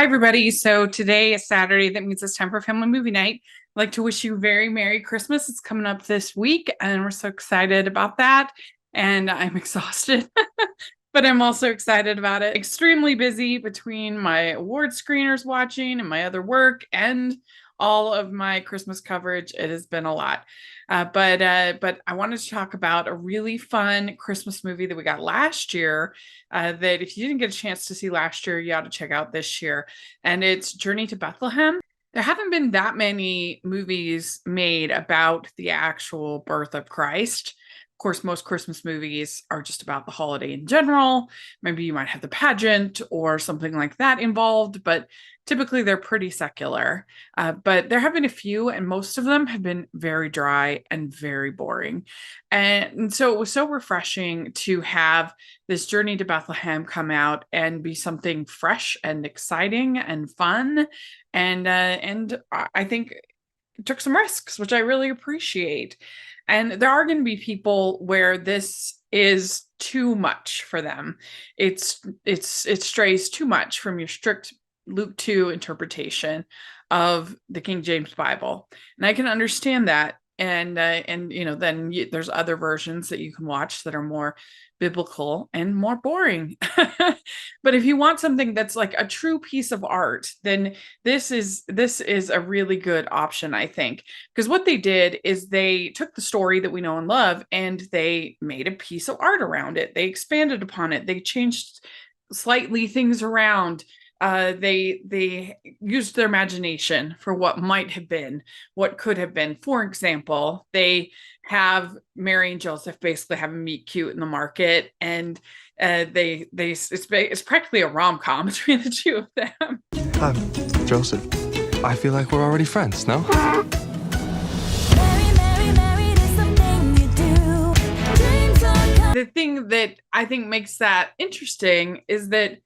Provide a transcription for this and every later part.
everybody. So today is Saturday. That means it's time for family movie night. I'd like to wish you very Merry Christmas. It's coming up this week, and we're so excited about that. And I'm exhausted, but I'm also excited about it. Extremely busy between my award screeners watching and my other work and all of my Christmas coverage. It has been a lot. But I wanted to talk about a really fun Christmas movie that we got last year that if you didn't get a chance to see last year, you ought to check out this year. And it's Journey to Bethlehem. There haven't been that many movies made about the actual birth of Christ. Of course, most Christmas movies are just about the holiday in general. Maybe you might have the pageant or something like that involved, but typically they're pretty secular. But there have been a few, and most of them have been very dry and very boring. And so it was so refreshing to have this Journey to Bethlehem come out and be something fresh and exciting and fun. And I think it took some risks, which I really appreciate. And there are going to be people where this is too much for them. It strays too much from your strict Luke 2 interpretation of the King James Bible. And I can understand that. And there's other versions that you can watch that are more biblical and more boring. But if you want something that's like a true piece of art, then this is a really good option, I think. Because what they did is they took the story that we know and love and they made a piece of art around it. They expanded upon it. They changed slightly things around. They used their imagination for what might have been, what could have been. For example, they have Mary and Joseph basically have a meet cute in the market, and it's practically a rom-com between the two of them. Hi, Joseph. I feel like we're already friends, no? The thing that I think makes that interesting is that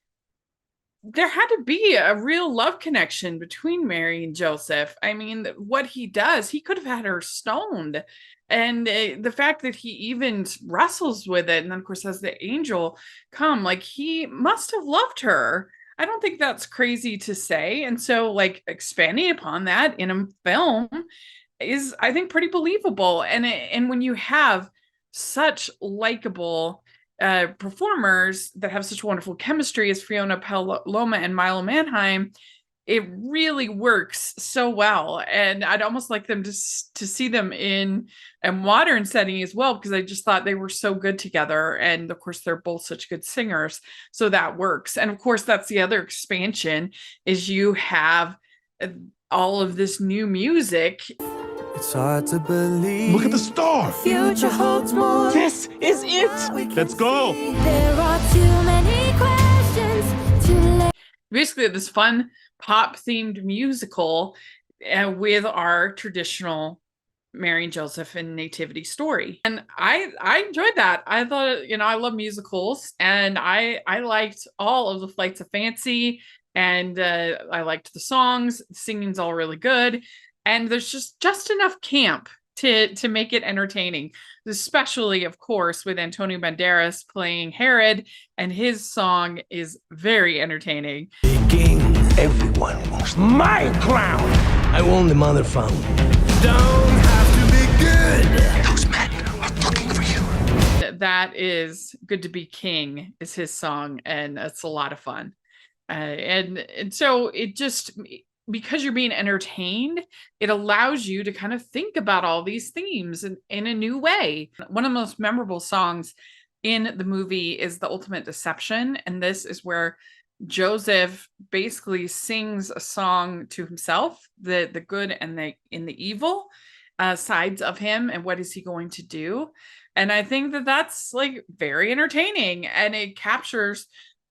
there had to be a real love connection between Mary and Joseph. I mean, what he does, he could have had her stoned. And the fact that he even wrestles with it, and then of course has the angel come, like he must have loved her. I don't think that's crazy to say. And so like expanding upon that in a film is, I think, pretty believable. And when you have such likable performers that have such wonderful chemistry as Fiona Paloma and Milo Manheim, it really works so well. And I'd almost like them to see them in a modern setting as well, because I just thought they were so good together. And of course, they're both such good singers. So that works. And of course, that's the other expansion is you have all of this new music. It's hard to believe. Look at the star. Future holds more. This is it. Let's go. There are too many questions to Basically, this fun pop themed musical with our traditional Mary and Joseph and nativity story. And I enjoyed that. I thought, I love musicals, and I liked all of the Flights of Fancy, and I liked the songs. The singing's all really good. And there's just enough camp to make it entertaining, especially, of course, with Antonio Banderas playing Herod, and his song is very entertaining. King, everyone wants my crown. I won the mother found. Don't have to be good. Those men are looking for you. That is Good to Be King is his song, and it's a lot of fun. And so it just, because you're being entertained, it allows you to kind of think about all these themes in a new way. One of the most memorable songs in the movie is The Ultimate Deception. And this is where Joseph basically sings a song to himself, the good and the evil sides of him, and what is he going to do. And I think that that's like very entertaining, and it captures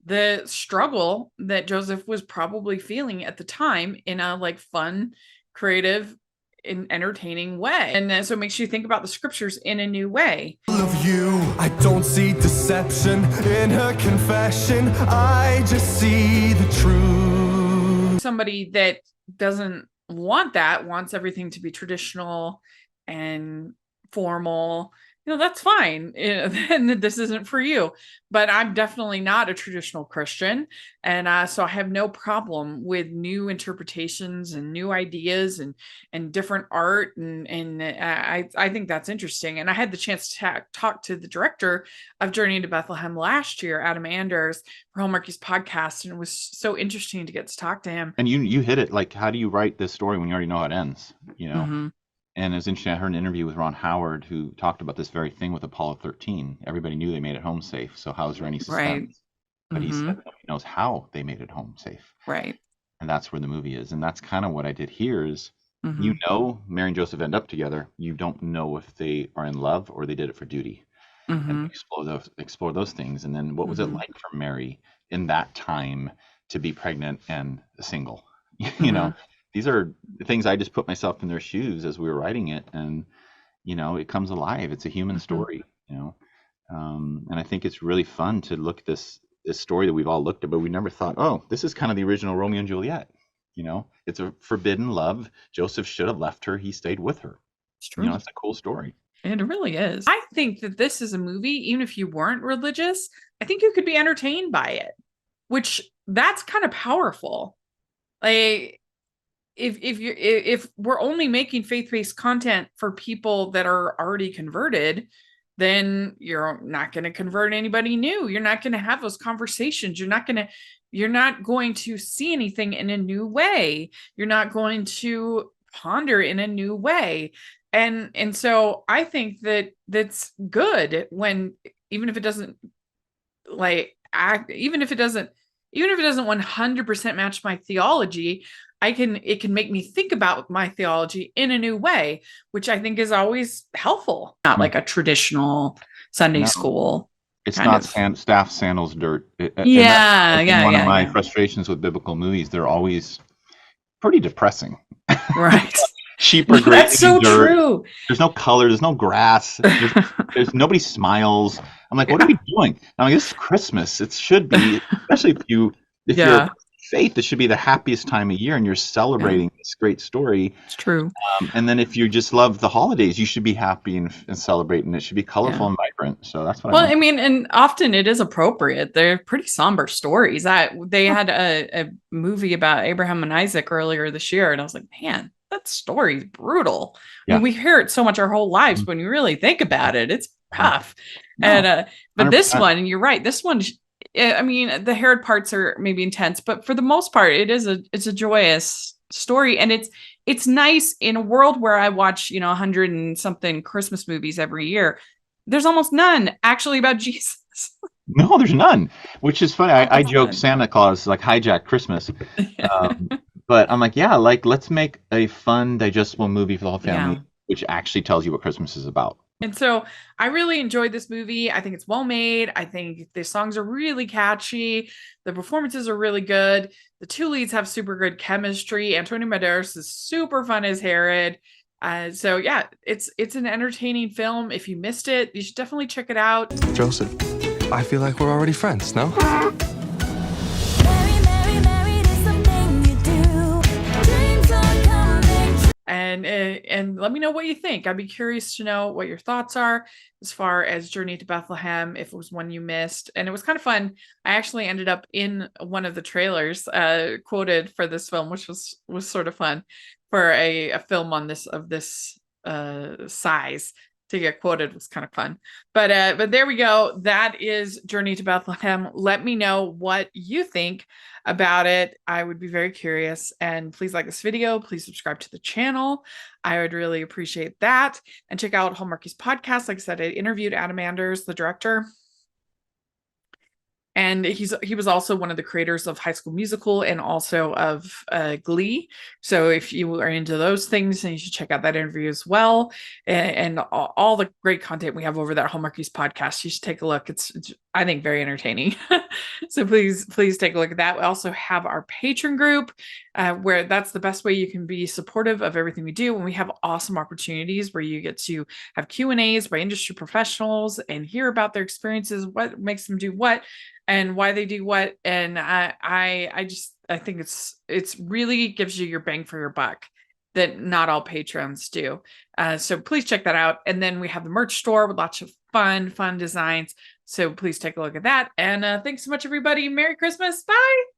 the struggle that Joseph was probably feeling at the time in a like fun, creative, and entertaining way. And so it makes you think about the scriptures in a new way. of you. I don't see deception in her confession. I just see the truth. Somebody that doesn't want that, wants everything to be traditional and formal, that's fine. And this isn't for you. But I'm definitely not a traditional Christian. And so I have no problem with new interpretations and new ideas and different art. And I think that's interesting. And I had the chance to talk to the director of Journey to Bethlehem last year, Adam Anders, for Hallmarkies podcast. And it was so interesting to get to talk to him. And you hit it. Like, how do you write this story when you already know how it ends? Mm-hmm. And it was interesting. I heard an interview with Ron Howard who talked about this very thing with Apollo 13. Everybody knew they made it home safe. So how is there any suspense? Right. But he Mm-hmm. said nobody knows how they made it home safe. Right. And that's where the movie is. And that's kind of what I did here is, Mm-hmm. Mary and Joseph end up together. You don't know if they are in love or they did it for duty. Mm-hmm. And explore those things. And then what was it like for Mary in that time to be pregnant and single? These are things I just put myself in their shoes as we were writing it, and it comes alive. It's a human story, and I think it's really fun to look at this story that we've all looked at, but we never thought, oh, this is kind of the original Romeo and Juliet. It's a forbidden love. Joseph should have left her. He stayed with her. It's true. It's a cool story. It really is. I think that this is a movie, even if you weren't religious, I think you could be entertained by it, which that's kind of powerful. Like, if we're only making faith-based content for people that are already converted, then you're not going to convert anybody new. You're not going to have those conversations. You're not going to see anything in a new way. You're not going to ponder in a new way. And so I think that that's good when, even if it doesn't even if it doesn't 100% match my theology, it can make me think about my theology in a new way, which I think is always helpful. Not like a traditional Sunday school. It's not staff sandals dirt. One of my frustrations with biblical movies, they're always pretty depressing. Right. Sheep are grazing That's so dirt. true. There's no color. There's no grass. There's nobody smiles. I'm like, what are we doing? I'm like, this is Christmas. It should be, especially if you're faith, it should be the happiest time of year, and you're celebrating this great story. It's true. And then if you just love the holidays, you should be happy and celebrating. It should be colorful and vibrant. So that's what I mean, and often it is appropriate. They're pretty somber stories. They had a movie about Abraham and Isaac earlier this year, and I was like, man, that story's brutal. I mean, we hear it so much our whole lives, but when you really think about it, it's rough. But 100%. This one, and you're right, this one, I mean, the Herod parts are maybe intense, but for the most part, it's a joyous story. And it's nice in a world where I watch, 100 and something Christmas movies every year. There's almost none actually about Jesus. No, there's none, which is funny. I joke Santa Claus like hijacked Christmas. But I'm like, let's make a fun, digestible movie for the whole family, which actually tells you what Christmas is about. And so I really enjoyed this movie. I think it's well made. I think the songs are really catchy. The performances are really good. The two leads have super good chemistry. Antonio Banderas is super fun as Herod. So it's an entertaining film. If you missed it, you should definitely check it out. Joseph, I feel like we're already friends, no? And let me know what you think. I'd be curious to know what your thoughts are as far as Journey to Bethlehem, if it was one you missed. And it was kind of fun. I actually ended up in one of the trailers quoted for this film, which was sort of fun for a film of this size. To get quoted was kind of fun. But there we go. That is Journey to Bethlehem. Let me know what you think about it. I would be very curious. And please like this video. Please subscribe to the channel. I would really appreciate that. And check out Hallmarkies podcast. Like I said, I interviewed Adam Anders, the director. And he was also one of the creators of High School Musical and also of Glee. So if you are into those things, then you should check out that interview as well. And all the great content we have over that Hallmarkies podcast, you should take a look. It's I think, very entertaining. So please take a look at that. We also have our Patreon group where that's the best way you can be supportive of everything we do. And we have awesome opportunities where you get to have Q&As by industry professionals and hear about their experiences, what makes them do what, and why they do what. And I think it's really gives you your bang for your buck. that not all patrons do. So please check that out. And then we have the merch store with lots of fun designs. So please take a look at that. And thanks so much, everybody. Merry Christmas. Bye.